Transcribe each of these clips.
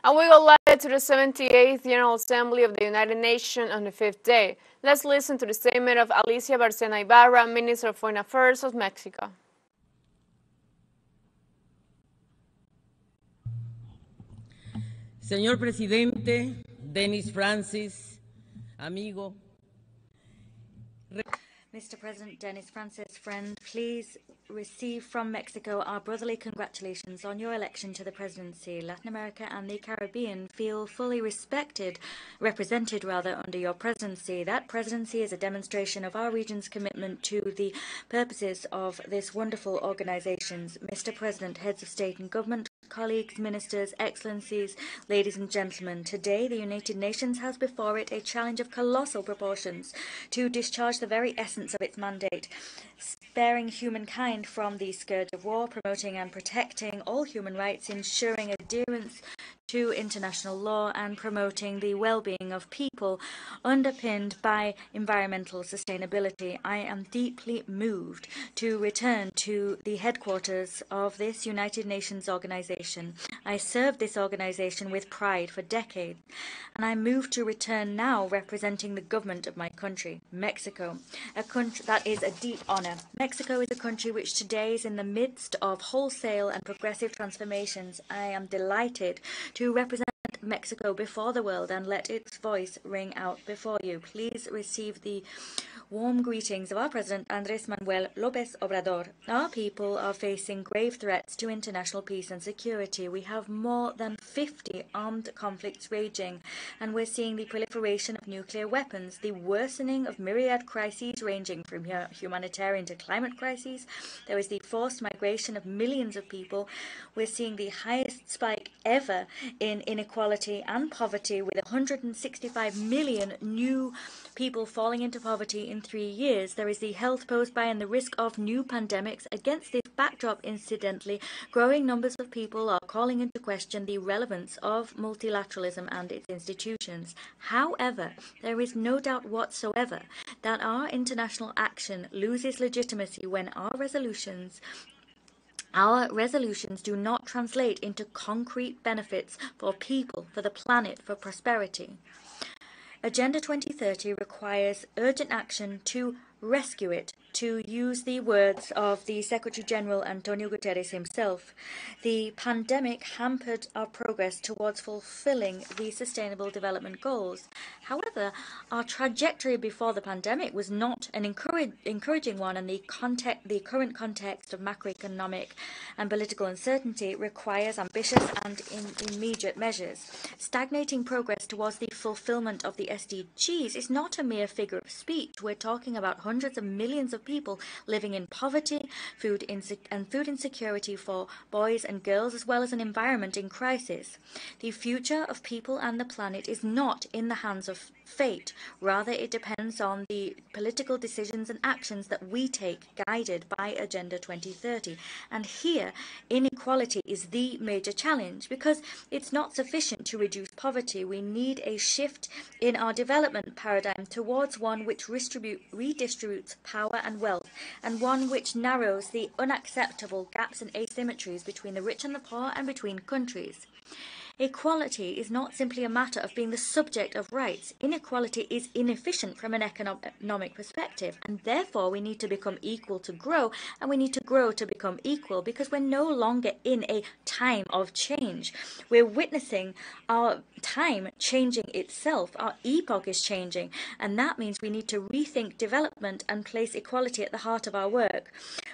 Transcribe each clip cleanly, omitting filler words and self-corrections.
And we go live to the 78th General Assembly of the United Nations on the 5th day. Let's listen to the statement of Alicia Barcena, Minister of Foreign Affairs of Mexico. Señor Presidente, Denis Francis, amigo. Mr. President Denis Francis, friend, please receive from Mexico our brotherly congratulations on your election to the presidency. Latin America and the Caribbean feel fully represented under your presidency. That presidency is a demonstration of our region's commitment to the purposes of this wonderful organization. Mr. President, heads of state and government, colleagues, ministers, excellencies, ladies and gentlemen, today the United Nations has before it a challenge of colossal proportions to discharge the very essence of its mandate, sparing humankind from the scourge of war, promoting and protecting all human rights, ensuring adherence to international law, and promoting the well-being of people underpinned by environmental sustainability. I am deeply moved to return to the headquarters of this United Nations organization. I served this organization with pride for decades, and I'm moved to return now representing the government of my country, Mexico, a country that is a deep honor. Mexico is a country which today is in the midst of wholesale and progressive transformations. I am delighted to represent Mexico before the world and let its voice ring out before you. Please receive the warm greetings of our President Andrés Manuel López Obrador. Our people are facing grave threats to international peace and security. We have more than 50 armed conflicts raging, and we're seeing the proliferation of nuclear weapons, the worsening of myriad crises ranging from humanitarian to climate crises. There is the forced migration of millions of people. We're seeing the highest spike ever in inequality and poverty, with 165 million new people falling into poverty in 3 years. There is the health posed by and the risk of new pandemics. Against this backdrop, incidentally, growing numbers of people are calling into question the relevance of multilateralism and its institutions. However, there is no doubt whatsoever that our international action loses legitimacy when our resolutions do not translate into concrete benefits for people, for the planet, for prosperity. Agenda 2030 requires urgent action to rescue it, to use the words of the Secretary General Antonio Guterres himself. The pandemic hampered our progress towards fulfilling the Sustainable Development Goals. However, our trajectory before the pandemic was not an encouraging one, and the current context of macroeconomic and political uncertainty requires ambitious and immediate measures. Stagnating progress towards the fulfillment of the SDGs is not a mere figure of speech. We're talking about hundreds of millions of people living in poverty, food insecurity for boys and girls, as well as an environment in crisis. The future of people and the planet is not in the hands of fate. Rather, it depends on the political decisions and actions that we take, guided by Agenda 2030. And here, inequality is the major challenge, because it's not sufficient to reduce poverty. We need a shift in our development paradigm towards one which redistributes power and wealth, and one which narrows the unacceptable gaps and asymmetries between the rich and the poor and between countries. Equality is not simply a matter of being the subject of rights. Inequality is inefficient from an economic perspective, and therefore we need to become equal to grow, and we need to grow to become equal, because we're no longer in a time of change. We're witnessing our time changing itself. Our epoch is changing, and that means we need to rethink development and place equality at the heart of our work.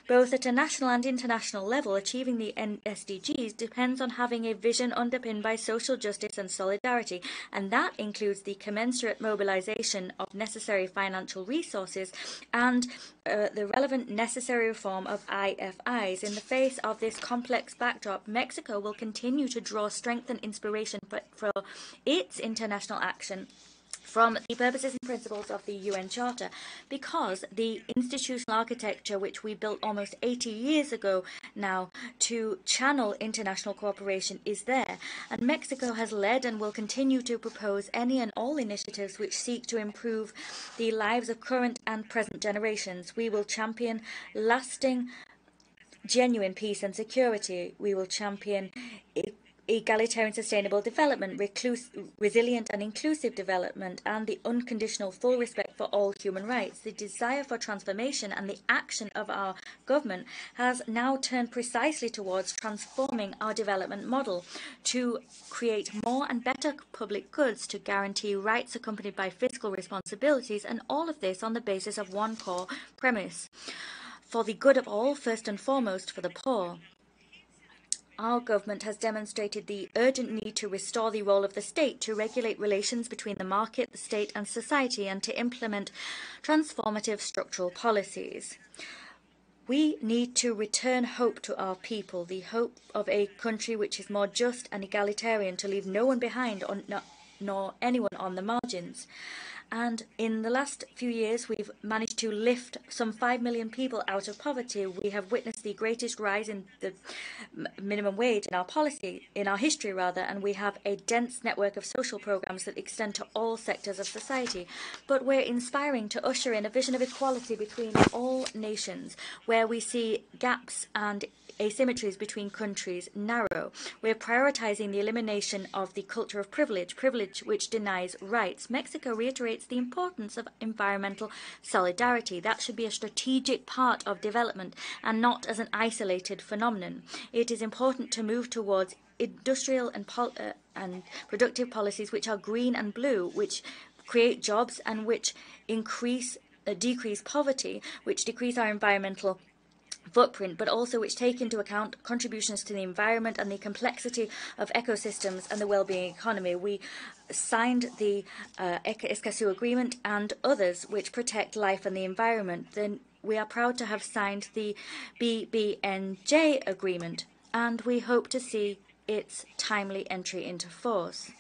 Both at a national and international level, achieving the SDGs depends on having a vision underpinned by social justice and solidarity, and that includes the commensurate mobilization of necessary financial resources and the relevant necessary reform of IFIs. In the face of this complex backdrop, Mexico will continue to draw strength and inspiration for its international action from the purposes and principles of the UN Charter, because the institutional architecture which we built almost 80 years ago now to channel international cooperation is there, and Mexico has led and will continue to propose any and all initiatives which seek to improve the lives of current and present generations. We will champion lasting, genuine peace and security. We will champion egalitarian sustainable development, resilient and inclusive development, and the unconditional full respect for all human rights. The desire for transformation and the action of our government has now turned precisely towards transforming our development model to create more and better public goods, to guarantee rights accompanied by fiscal responsibilities, and all of this on the basis of one core premise: for the good of all, first and foremost for the poor. Our government has demonstrated the urgent need to restore the role of the state, to regulate relations between the market, the state and society, and to implement transformative structural policies. We need to return hope to our people, the hope of a country which is more just and egalitarian, to leave no one behind nor anyone on the margins. And in the last few years, we've managed to lift some 5 million people out of poverty. We have witnessed the greatest rise in the minimum wage in our history, and we have a dense network of social programs that extend to all sectors of society. But we're inspiring to usher in a vision of equality between all nations, where we see gaps and asymmetries between countries narrow. We're prioritizing the elimination of the culture of privilege which denies rights. Mexico reiterates the importance of environmental solidarity. That should be a strategic part of development and not as an isolated phenomenon. It is important to move towards industrial and productive policies which are green and blue, which create jobs and which decrease poverty, which decrease our environmental footprint, but also which take into account contributions to the environment and the complexity of ecosystems and the well-being economy. We signed the Escazú Agreement and others which protect life and the environment. Then we are proud to have signed the BBNJ Agreement, and we hope to see its timely entry into force.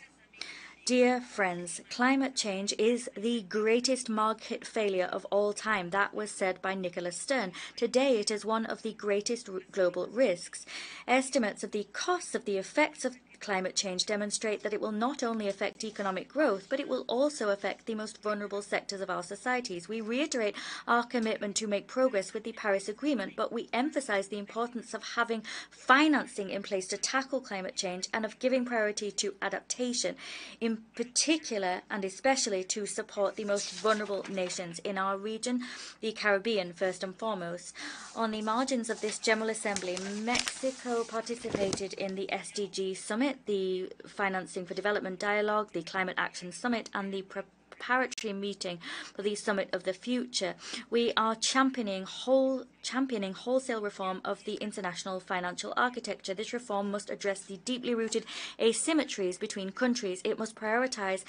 Dear friends, climate change is the greatest market failure of all time. That was said by Nicholas Stern. Today, it is one of the greatest global risks. Estimates of the costs of the effects of climate change demonstrate that it will not only affect economic growth, but it will also affect the most vulnerable sectors of our societies. We reiterate our commitment to make progress with the Paris Agreement, but we emphasize the importance of having financing in place to tackle climate change and of giving priority to adaptation, in particular and especially to support the most vulnerable nations in our region, the Caribbean first and foremost. On the margins of this General Assembly, Mexico participated in the SDG Summit, the Financing for Development Dialogue, the Climate Action Summit, and the preparatory meeting for the Summit of the Future. We are championing wholesale reform of the international financial architecture. This reform must address the deeply rooted asymmetries between countries. It must prioritize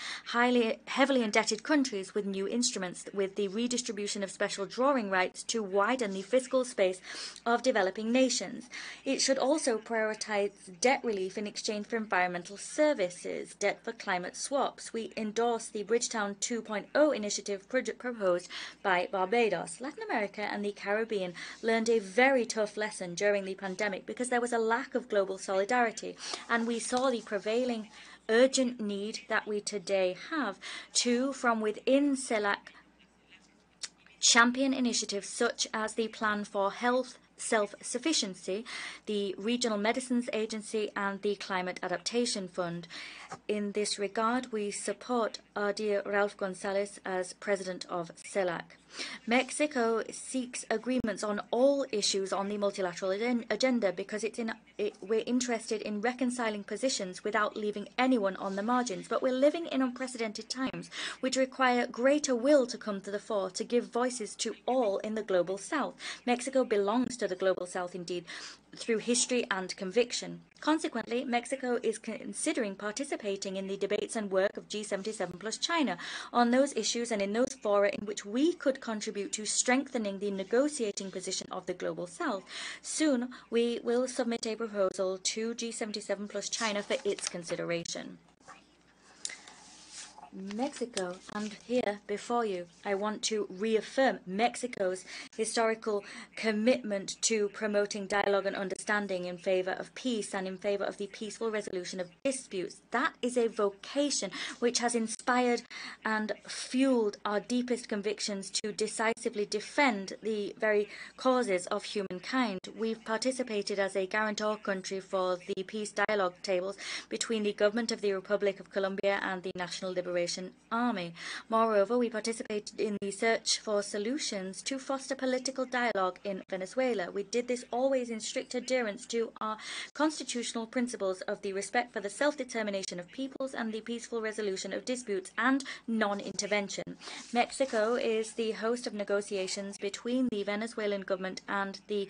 heavily indebted countries with new instruments, with the redistribution of special drawing rights to widen the fiscal space of developing nations. It should also prioritize debt relief in exchange for environmental services, debt for climate swaps. We endorse the Bridgetown 2.0 initiative proposed by Barbados. Latin America and the Caribbean learned a very tough lesson during the pandemic because there was a lack of global solidarity, and we saw the prevailing urgent need that we today have to, from within CELAC, champion initiatives such as the Plan for Health Self-Sufficiency, the Regional Medicines Agency, and the Climate Adaptation Fund. In this regard, we support our dear Ralph Gonzalez as president of CELAC. Mexico seeks agreements on all issues on the multilateral agenda because we're interested in reconciling positions without leaving anyone on the margins. But we're living in unprecedented times, which require greater will to come to the fore, to give voices to all in the global south. Mexico belongs to the global south, indeed, through history and conviction. Consequently, Mexico is considering participating in the debates and work of G77 plus China on those issues and in those fora in which we could contribute to strengthening the negotiating position of the global south. Soon, we will submit a proposal to G77 plus China for its consideration. Mexico, and here before you, I want to reaffirm Mexico's historical commitment to promoting dialogue and understanding in favor of peace and in favor of the peaceful resolution of disputes. That is a vocation which has inspired and fueled our deepest convictions to decisively defend the very causes of humankind. We've participated as a guarantor country for the peace dialogue tables between the government of the Republic of Colombia and the National Liberation Army. Moreover, we participated in the search for solutions to foster political dialogue in Venezuela. We did this always in strict adherence to our constitutional principles of the respect for the self-determination of peoples and the peaceful resolution of disputes and non-intervention. Mexico is the host of negotiations between the Venezuelan government and the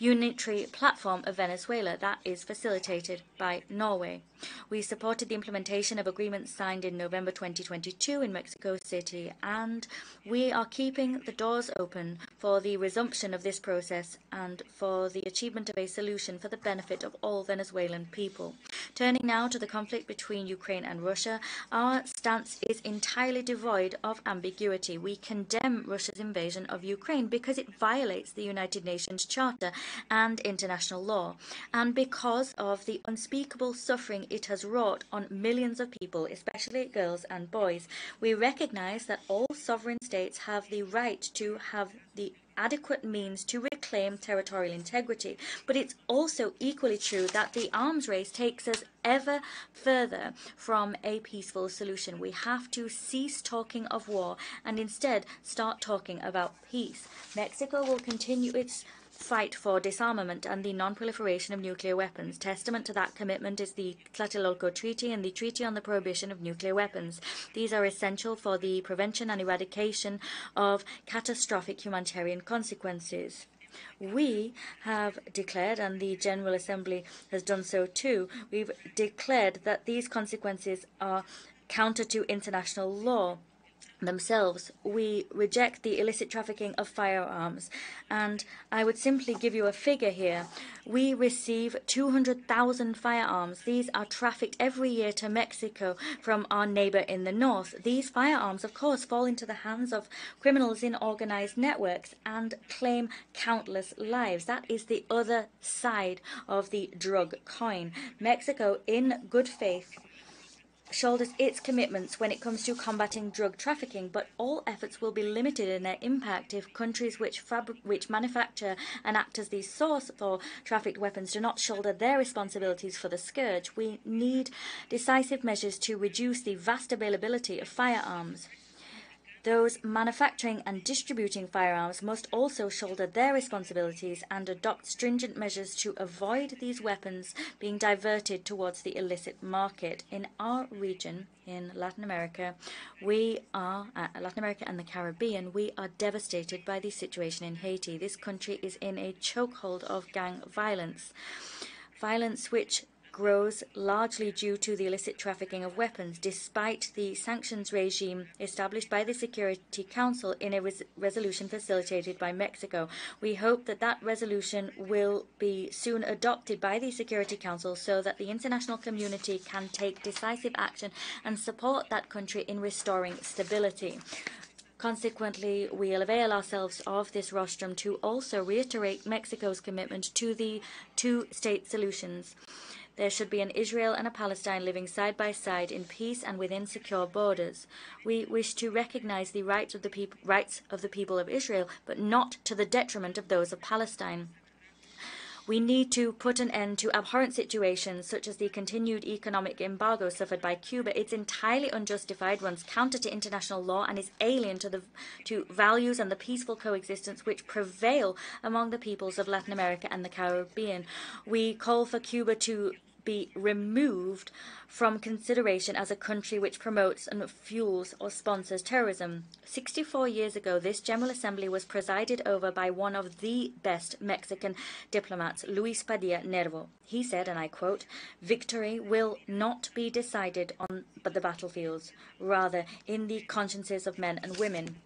Unitary Platform of Venezuela that is facilitated by Norway. We supported the implementation of agreements signed in November 2022 in Mexico City, and we are keeping the doors open for the resumption of this process and for the achievement of a solution for the benefit of all Venezuelan people. Turning now to the conflict between Ukraine and Russia, our stance is entirely devoid of ambiguity. We condemn Russia's invasion of Ukraine because it violates the United Nations Charter and international law, and because of the unspeakable suffering it has wrought on millions of people, especially girls and boys. We recognize that all sovereign states have the right to have the adequate means to reclaim territorial integrity, but it's also equally true that the arms race takes us ever further from a peaceful solution. We have to cease talking of war and instead start talking about peace. Mexico will continue its fight for disarmament and the non-proliferation of nuclear weapons. Testament to that commitment is the Tlatelolco Treaty and the Treaty on the Prohibition of Nuclear Weapons. These are essential for the prevention and eradication of catastrophic humanitarian consequences. We have declared, and the General Assembly has done so too, we've declared that these consequences are counter to international law themselves. We reject the illicit trafficking of firearms, and I would simply give you a figure here. We receive 200,000 firearms. These are trafficked every year to Mexico from our neighbor in the north. These firearms, of course, fall into the hands of criminals in organized networks and claim countless lives. That is the other side of the drug coin. Mexico, in good faith, shoulders its commitments when it comes to combating drug trafficking, but all efforts will be limited in their impact if countries which manufacture and act as the source for trafficked weapons do not shoulder their responsibilities for the scourge. We need decisive measures to reduce the vast availability of firearms. Those manufacturing and distributing firearms must also shoulder their responsibilities and adopt stringent measures to avoid these weapons being diverted towards the illicit market. In our region, in Latin America, and the Caribbean, we are devastated by the situation in Haiti. This country is in a chokehold of gang violence which grows largely due to the illicit trafficking of weapons, despite the sanctions regime established by the Security Council in a resolution facilitated by Mexico. We hope that that resolution will be soon adopted by the Security Council so that the international community can take decisive action and support that country in restoring stability. Consequently, we'll avail ourselves of this rostrum to also reiterate Mexico's commitment to the two-state solutions. There should be an Israel and a Palestine living side by side in peace and within secure borders. We wish to recognize the rights of the people of Israel, but not to the detriment of those of Palestine. We need to put an end to abhorrent situations such as the continued economic embargo suffered by Cuba. It's entirely unjustified, runs counter to international law, and is alien to values and the peaceful coexistence which prevail among the peoples of Latin America and the Caribbean. We call for Cuba to be removed from consideration as a country which promotes and fuels or sponsors terrorism. 64 years ago, this General Assembly was presided over by one of the best Mexican diplomats, Luis Padilla Nervo. He said, and I quote, "Victory will not be decided on the battlefields, rather in the consciences of men and women."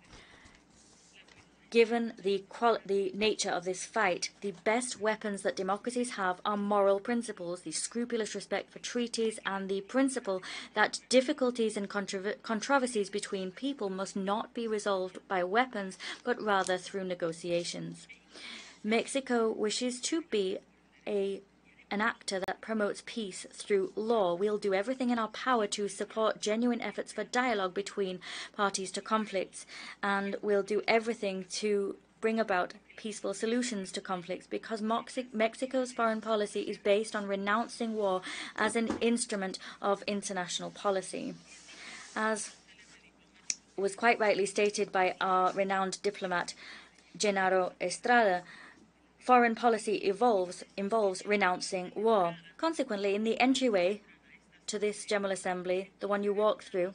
Given the nature of this fight, the best weapons that democracies have are moral principles, the scrupulous respect for treaties, and the principle that difficulties and controversies between people must not be resolved by weapons, but rather through negotiations. Mexico wishes to be an actor that promotes peace through law. We'll do everything in our power to support genuine efforts for dialogue between parties to conflicts, and we'll do everything to bring about peaceful solutions to conflicts, because Mexico's foreign policy is based on renouncing war as an instrument of international policy. As was quite rightly stated by our renowned diplomat, Genaro Estrada, foreign policy involves renouncing war. Consequently, in the entryway to this General Assembly, the one you walk through,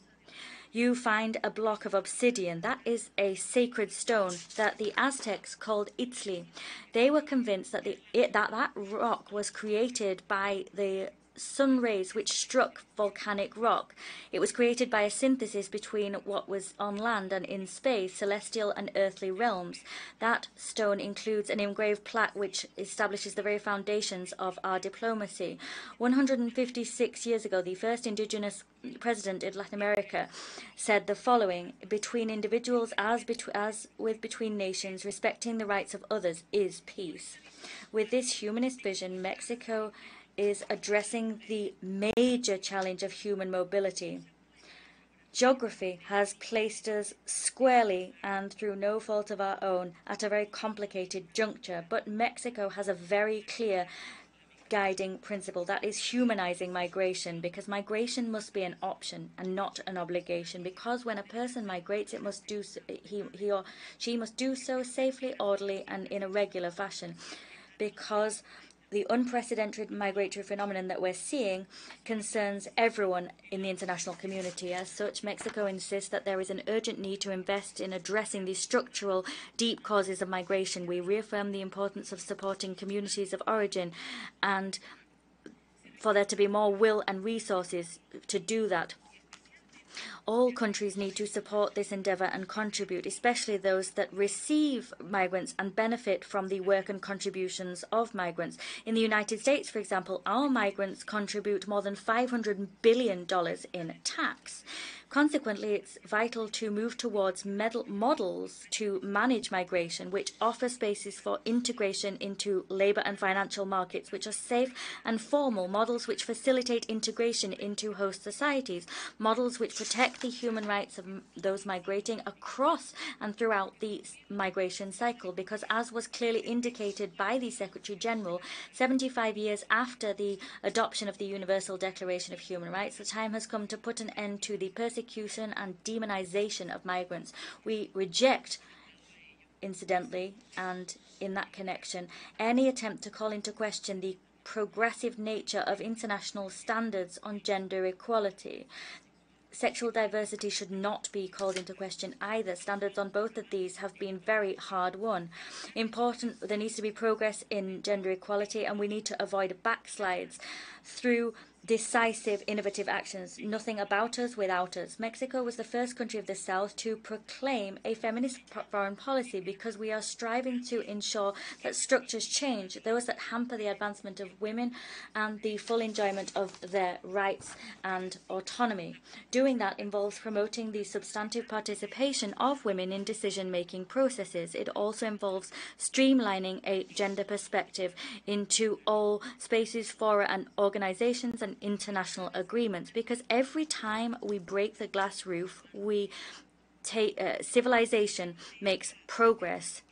you find a block of obsidian. That is a sacred stone that the Aztecs called Itzli. They were convinced that that rock was created by the sun rays which struck volcanic rock. It was created by a synthesis between what was on land and in space, celestial and earthly realms. That stone includes an engraved plaque which establishes the very foundations of our diplomacy. 156 years ago, the first indigenous president in Latin America said the following: between individuals as with between nations, respecting the rights of others is peace. With this humanist vision, Mexico is addressing the major challenge of human mobility. Geography has placed us squarely, and through no fault of our own, at a very complicated juncture, but Mexico has a very clear guiding principle, that is humanizing migration, because migration must be an option and not an obligation, because when a person migrates, it must do so, he or she must do so safely, orderly, and in a regular fashion, because the unprecedented migratory phenomenon that we're seeing concerns everyone in the international community. As such, Mexico insists that there is an urgent need to invest in addressing the structural, deep causes of migration. We reaffirm the importance of supporting communities of origin and for there to be more will and resources to do that. All countries need to support this endeavour and contribute, especially those that receive migrants and benefit from the work and contributions of migrants. In the United States, for example, our migrants contribute more than $500 billion in tax. Consequently, it's vital to move towards models to manage migration, which offer spaces for integration into labour and financial markets, which are safe and formal, models which facilitate integration into host societies, models which protect the human rights of those migrating across and throughout the migration cycle, because as was clearly indicated by the Secretary General, 75 years after the adoption of the Universal Declaration of Human Rights, the time has come to put an end to the persecution and demonization of migrants. We reject, incidentally, and in that connection, any attempt to call into question the progressive nature of international standards on gender equality. Sexual diversity should not be called into question either. Standards on both of these have been very hard won. There needs to be progress in gender equality, and we need to avoid backslides through decisive, innovative actions. Nothing about us without us. Mexico was the first country of the South to proclaim a feminist foreign policy, because we are striving to ensure that structures change, those that hamper the advancement of women and the full enjoyment of their rights and autonomy. Doing that involves promoting the substantive participation of women in decision-making processes. It also involves streamlining a gender perspective into all spaces, fora, and organizations and international agreements, because every time we break the glass roof, civilization makes progress.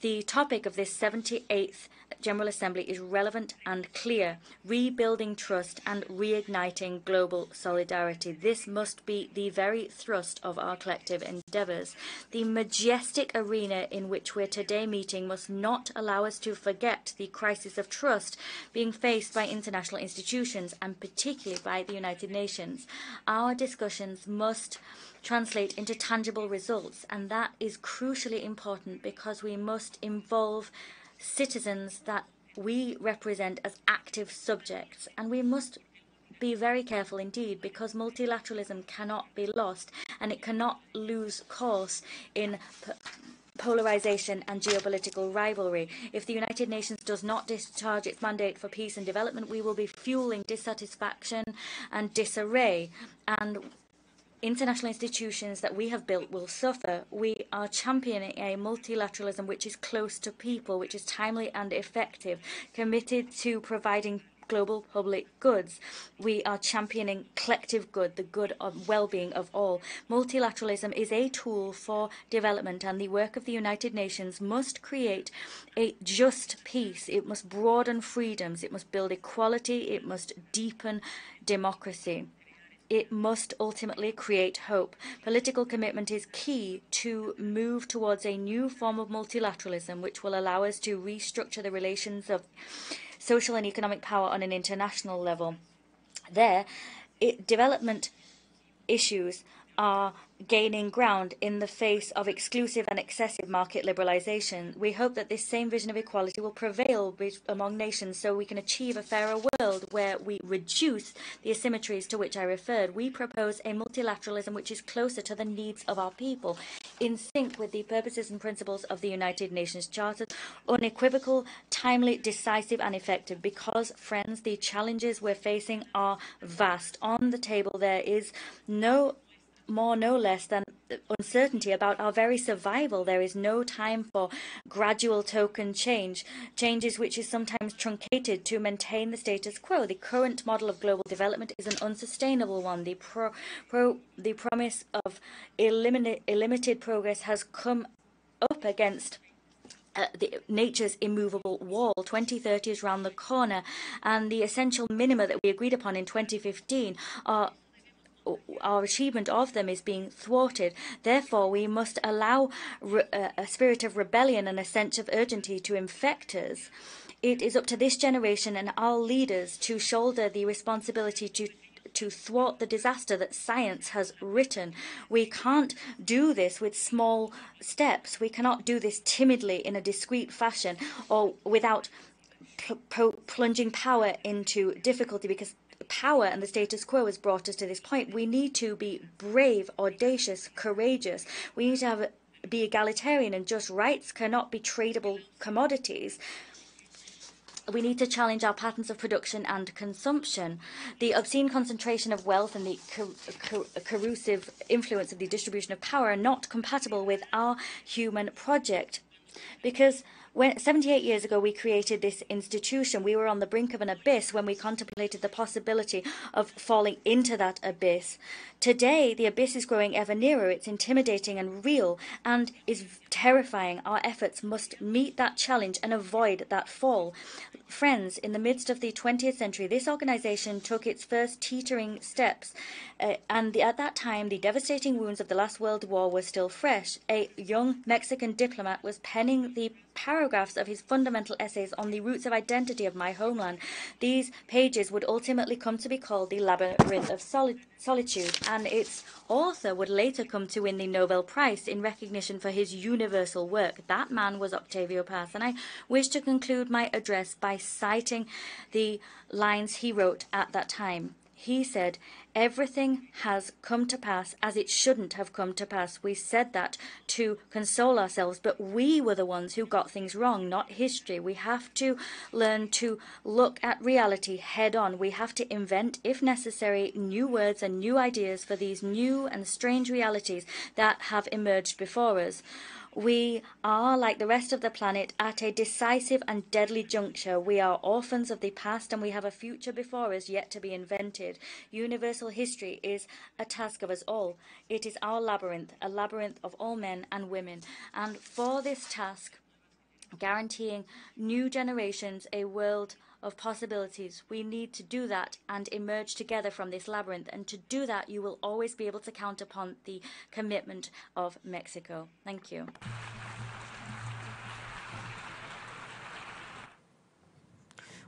The topic of this 78th General Assembly is relevant and clear: rebuilding trust and reigniting global solidarity. This must be the very thrust of our collective endeavours. The majestic arena in which we're today meeting must not allow us to forget the crisis of trust being faced by international institutions, and particularly by the United Nations. Our discussions must translate into tangible results, and that is crucially important, because we must involve citizens that we represent as active subjects, and we must be very careful indeed, because multilateralism cannot be lost, and it cannot lose course in polarization and geopolitical rivalry. If the United Nations does not discharge its mandate for peace and development, we will be fueling dissatisfaction and disarray, and international institutions that we have built will suffer. We are championing a multilateralism which is close to people, which is timely and effective, committed to providing global public goods. We are championing collective good, the good of well-being of all. Multilateralism is a tool for development, and the work of the United Nations must create a just peace. It must broaden freedoms. It must build equality. It must deepen democracy. It must ultimately create hope. Political commitment is key to move towards a new form of multilateralism, which will allow us to restructure the relations of social and economic power on an international level. Development issues are gaining ground in the face of exclusive and excessive market liberalization. We hope that this same vision of equality will prevail among nations so we can achieve a fairer world where we reduce the asymmetries to which I referred. We propose a multilateralism which is closer to the needs of our people, in sync with the purposes and principles of the United Nations Charter, unequivocal, timely, decisive and effective, because, friends, the challenges we're facing are vast. On the table there is no less than uncertainty about our very survival. There is no time for gradual token changes which is sometimes truncated to maintain the status quo. The current model of global development is an unsustainable one. The promise of illimited progress has come up against nature's immovable wall. 2030 is round the corner, and the essential minima that we agreed upon in 2015 are our achievement of them is being thwarted. Therefore, we must allow a spirit of rebellion and a sense of urgency to infect us. It is up to this generation and our leaders to shoulder the responsibility to thwart the disaster that science has written. We can't do this with small steps. We cannot do this timidly in a discreet fashion or without plunging power into difficulty, because power and the status quo has brought us to this point. We need to be brave, audacious, courageous. We need to be egalitarian, and just rights cannot be tradable commodities. We need to challenge our patterns of production and consumption. The obscene concentration of wealth and the corrosive influence of the distribution of power are not compatible with our human project. Because 78 years ago we created this institution, we were on the brink of an abyss when we contemplated the possibility of falling into that abyss. Today, the abyss is growing ever nearer. It's intimidating and real and is terrifying. Our efforts must meet that challenge and avoid that fall. Friends, in the midst of the 20th century, this organization took its first teetering steps, and at that time, the devastating wounds of the last World War were still fresh. A young Mexican diplomat was penning the paragraphs of his fundamental essays on the roots of identity of my homeland. These pages would ultimately come to be called The Labyrinth of Solitude, and its author would later come to win the Nobel Prize in recognition for his universal work. That man was Octavio Paz, and I wish to conclude my address by citing the lines he wrote at that time. He said, "Everything has come to pass as it shouldn't have come to pass." We said that to console ourselves, but we were the ones who got things wrong, not history. We have to learn to look at reality head on. We have to invent, if necessary, new words and new ideas for these new and strange realities that have emerged before us. We are, like the rest of the planet, at a decisive and deadly juncture. We are orphans of the past, and we have a future before us yet to be invented. Universal history is a task of us all. It is our labyrinth, a labyrinth of all men and women. And for this task, guaranteeing new generations a world of possibilities, we need to do that and emerge together from this labyrinth. And to do that, you will always be able to count upon the commitment of Mexico. Thank you.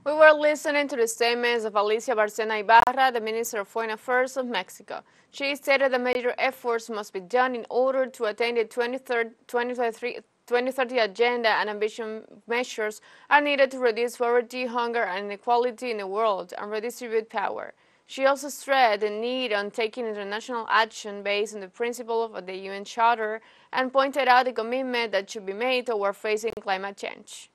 We were listening to the statements of Alicia Barcena Ibarra, the Minister of Foreign Affairs of Mexico. She stated that major efforts must be done in order to attain the 2030 agenda, and ambitious measures are needed to reduce poverty, hunger, and inequality in the world and redistribute power. She also stressed the need on taking international action based on the principles of the UN Charter and pointed out the commitment that should be made toward facing climate change.